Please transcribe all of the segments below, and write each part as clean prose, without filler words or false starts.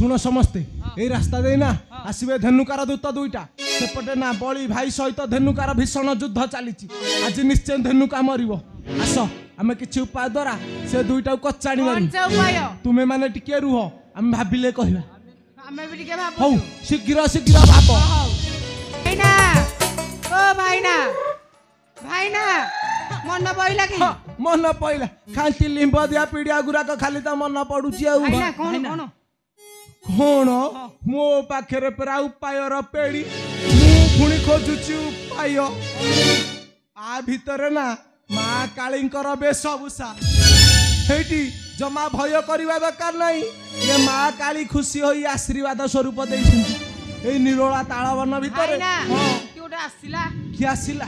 शुण समस्ते ये रास्ता देना आसवे धेनुकार दूत दुईटा सेपटे ना बली भाई सहित धेनुकार भीषण युद्ध चली आज निश्चय धेनुका मर आस आम कि उपाय द्वारा से दुईटा कचाणी तुम्हें मैंने टिके रुह आम भाविले कहवा हौ शीघ्र शीघ्र भाव मन पइला कि मन पइला खाली लिंब दिया पीड़िया गुराक खाली तो मन पड़ुची कौन मो पाखे परा उपायर पेड़ी पुणी खोजुची उपाय आ भितर ना माँ कालींकर वेशभूषा हेटी जमा भय करवा दरकार नहीं ये माँ काली खुशी हो आशीर्वाद स्वरूप दे निरोला तालवन भितर किए आसला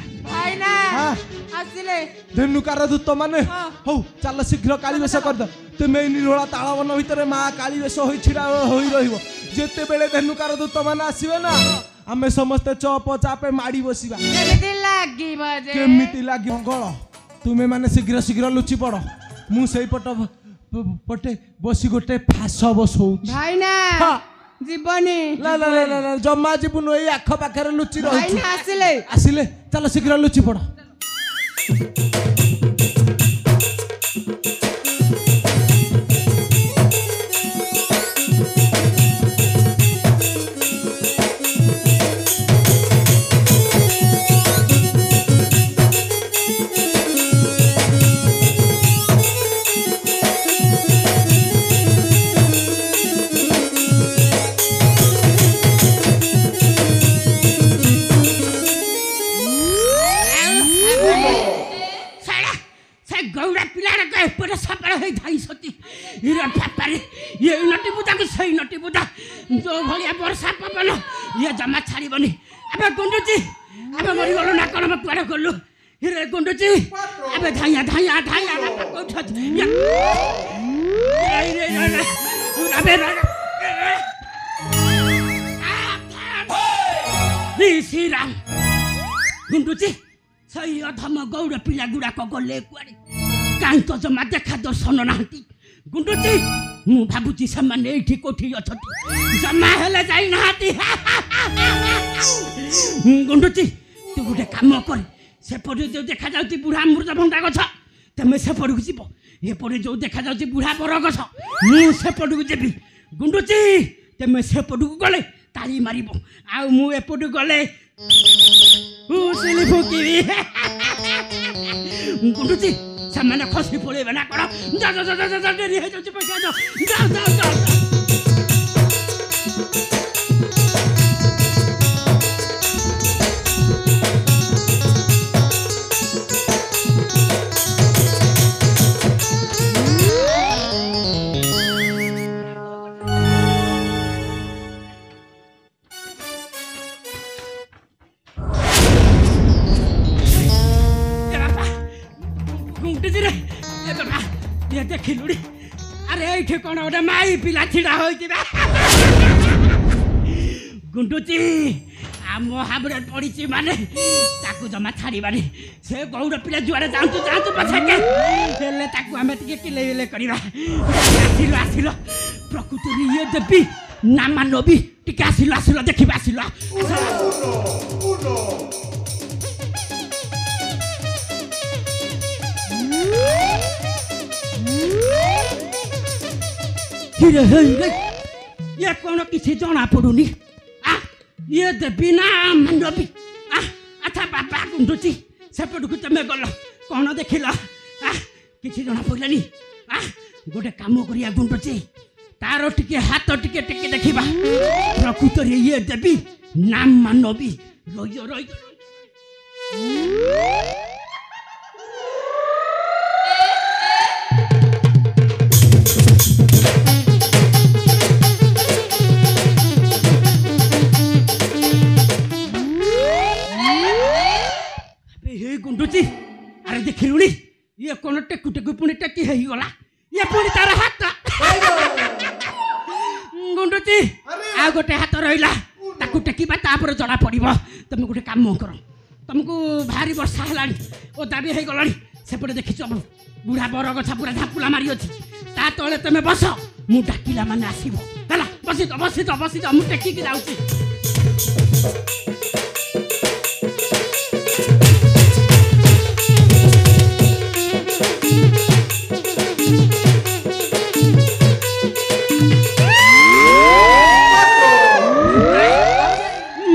धेनुकार दूत माने हौ चल शीघ्र काली वेश करद तुम्हें निरोला तालवन भितर माँ काली वेश हो छिड़ा हो जिते बेले धेनुकार दूत माने आसवे ना आमे समस्ते चप चापे माड़ी बसिबा केमिति लागी मंगल तुम्हें माने शीघ्र शीघ्र लुचि पड़ मु सेई पटे बसी गोटे फास बसौ भाईना जीवनी ला ला ला ला जम्मा जीवन ए आख पाखरे लुचि रही आसिले चल शीघ्र लुचि पड़ ये नटी बुदा को सही नटी बुदा जो भलिया वर्षा पवन ये जमा छाड़बनी अबे गुंडुची अबे मरी गलो ना कोन में कुआडे गलु हिरे गुंडुची अबे धाइया धाइया धाइया उठत अबे श्री राम गुंडुची सही अधम गौड़ पिला गुड़ा को गले कुआडे काई तो जमा देखा दर्शन नाहंती गुंडुची मु भाबुची समान एठी कोठी अछती जमा हेले जाई नाहती गुंडुची तू गोटे काम कर से पड़े जो देखा जाउती बुढ़ा अमृत भंडा गछ तमे से पड़ू जीव ए पड़े जो देखा जाउती बुढ़ा बर गछ मु से पड़ू जेबी गुंडुची तमे से पड़ू गले ताली मारिबो आ मु ए पड़ू गले सिली फुकीबी गुंडुची सामने खसी पड़े ना करो जा जा जा जा डेरी है जो पैसा जा जा जा देखिलुड़ी अरे ये कौन गोटे माई पिला छिड़ा हो गुंडुची आम हाबरे पड़ी माने ताकू जमा छाड़बानी से गौड़ पिला जुआरे जातु जातु पछाके हेले ताकू आमे टिके किले किले करबा आसिलो आसिलो प्रकृति ये देवी ना मानबी टिके आसिलो आसिलो देखिबा आसिलो हिरे हिरे ये कौन किसी जना पड़ुनी आ ये देवी ना मानबी आ अच्छा बाबा गुंडुची सेपटू तमे गल कौन देखिल आ किसी जना पड़लानी आ गोटे काम करिया गुंडुची तार टिके हाथ टिके टिके देखिबा प्रकृत रे ये देवी नाम मानबी रहियो रहियो गुंडुची अरे देखिलुणी ये कौन टेकु टेकु पुणी टेकी है गला ये पुणी तार हात गुंडुची आ गोटे हात रहिला ताकू टेकिबा तापर जड़ा पड़िबो तुम गोटे काम कर तुमको भारी वर्षा हेलानी ओदा भी हो गलानी सेपटे देखिछ बुढ़ा बर गछा पूरा झापुला मारी अछि ता तले तुम बस मु डाकिला माने आसीबो हला बसी तो मु टेकी के जाउची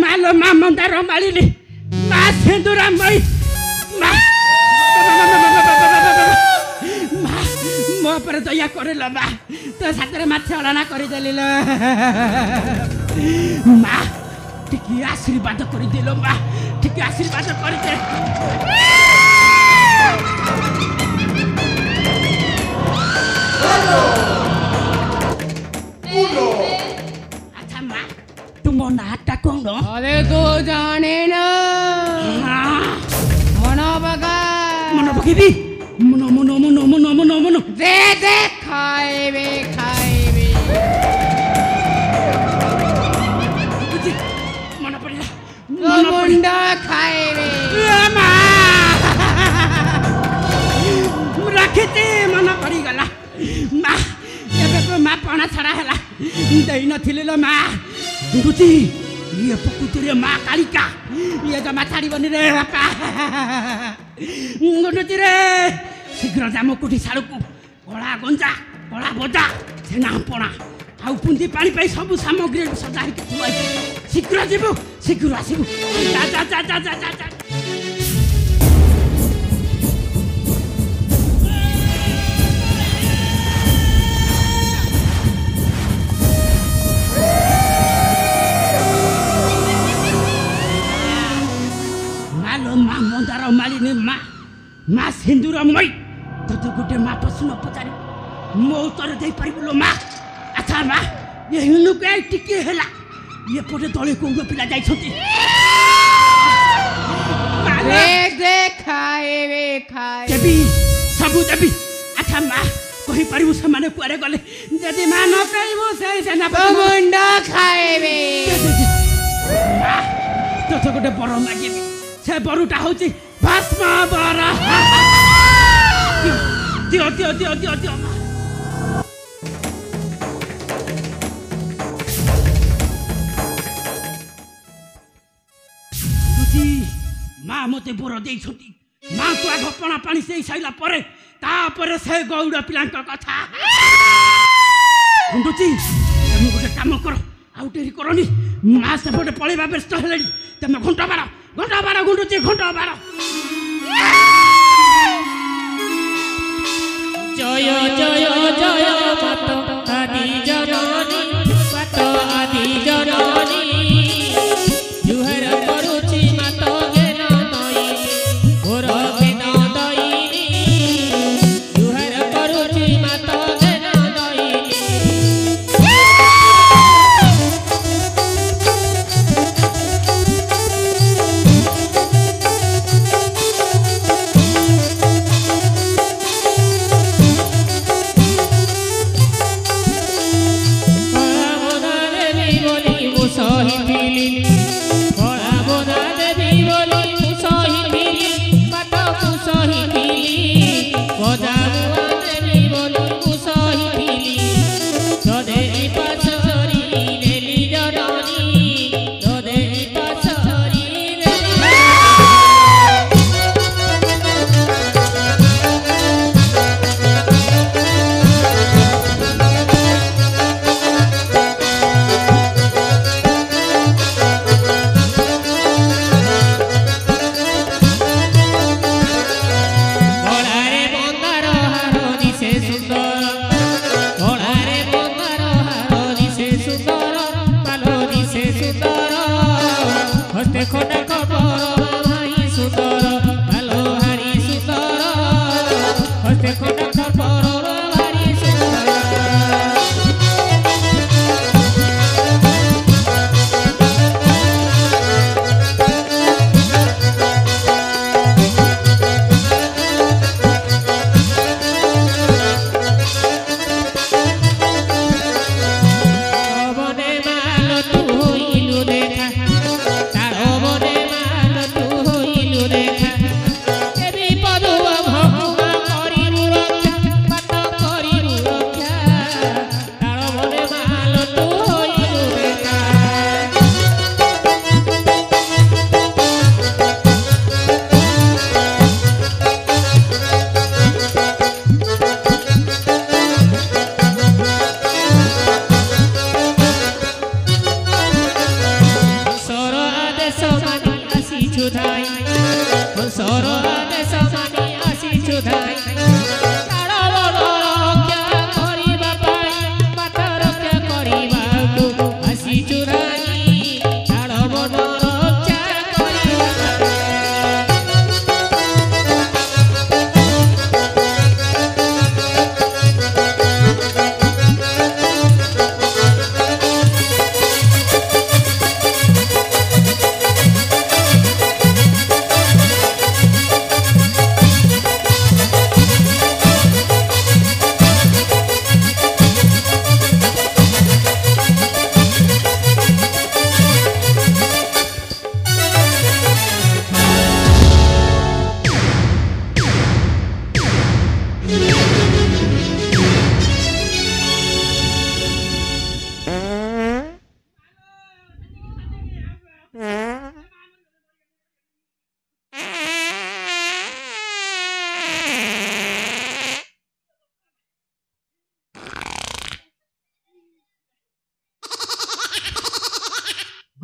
मालो मा मंदार मालिनी मा सिंदूरा मई मा मो पर दया करे ल मा तो सातरे मा छलना करि देली ल मा ठीक आशीर्वाद करि देलो मा ठीक आशीर्वाद करि दे अच्छा मा तुम नाटा कौन अरे तो जाने ना मनो बगा मनो बकीबी मनो दे खाएबे बुझी मन पड़िला मुंडा खाएबे राखीती मन पड़ी गला मा एबे को मा पणा छड़ा हैला देई नथिले ल मा गुरुजी ये प्रकृति माँ कालिका ये जमा छाड़ी बनी रे बापा गुरुजी रे शीघ्र जाम कोठी साड़ू को कला गंजा कला बजा छेना पणा आउ पुंजी पानी पाई सब सामग्री सजा के थुआई शीघ्र जीवु शीघ्र आसीबु जा मा मंदार मालिनी मा सिंदूर मई तो गोटे मा प्रश्न पचारि मो उत्तर दे पारिबुलो मा अच्छा मा ये हिनु के टिके हैला ये पटे तळे कोंगो पिला जाई छथि दे खाएबे देवी सबु देवी अच्छा मा कहि पारिबु से माने कुआरे गले जदि मा न कहबो से ना मुंडा खाएबे तो गोटे बर मागिबी से बरुटा होची भस्म बर दियो बुझी माँ मते बर देई छथि माँ तो आग पणा पानी से साइला परे तापरे से गौड़ पिलांक कथा गुंडुची तुम गोटे काम कर आउ डेरी करनी माँ सेपटे पळेबा व्यस्त हेलेनी तुम घंटा बार गुंडुची घंटा बार जय माता आदि जननी माता आदि जननी जुहर करुछि माता गेना नई घोर गेना दई जुहर करुछि माता गेना दई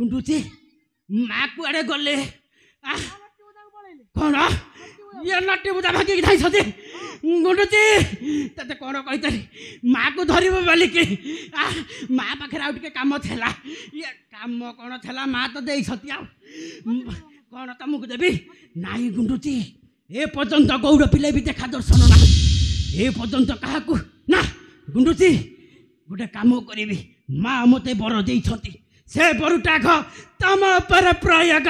ଗୁଣ୍ଡୁଚି ମା କୁଆଡ଼େ ଗଲେ କ'ଣ ଇଏ ନଟି ବୁଦା ଭାଙ୍ଗିକି ଯାଇଛନ୍ତି ଗୁଣ୍ଡୁଚି ତତେ କ'ଣ କହିଥିଲି ମାଆକୁ ଧରିବ ବୋଲିକି ମା ପାଖରେ ଆଉ ଟିକେ କାମ ଥିଲା ଇଏ କାମ କ'ଣ ଥିଲା ମା ତ ଦେଇଛନ୍ତି ଆଉ କ'ଣ ତମକୁ ଦେବି ନାଇଁ ଗୁଣ୍ଡୁଚି ଏ ପର୍ଯ୍ୟନ୍ତ ଗୌଡ଼ ପିଲେ ବି ଦେଖା ଦର୍ଶନ ନାହିଁ ଏ ପର୍ଯ୍ୟନ୍ତ କାହାକୁ ନା ଗୁଣ୍ଡୁଚି ଗୋଟେ କାମ କରିବି ମା ମୋତେ ବର ଦେଇଛନ୍ତି ସେ ବରଟାକ ତମ ଉପରେ ପ୍ରୟୋଗ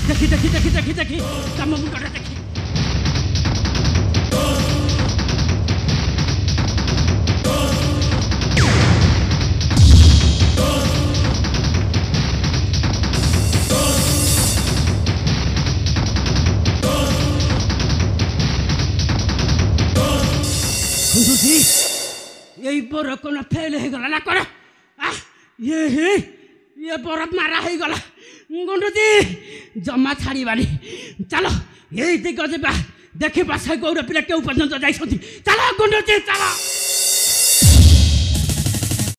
ଦେଖି ଦେଖି ଦେଖି ଦେଖି ଦେଖି ତମ ମୁଣ୍ଡଟା ଦେଖି এই বড় কোন ফেল হয়ে গেল না করে ইয়ে বরফ মারা হয়ে গেল গুন্ডুচি জমা ছাড়িবানি চলো এই দিকে যা ଦେଖିବା ସେ ଗୌର ପିଲା କେଉଁ ପର୍ଯ୍ୟନ୍ତ ଯାଇଛନ୍ତି ଚାଲ ଗୁଣ୍ଡୁଚି ଚାଲ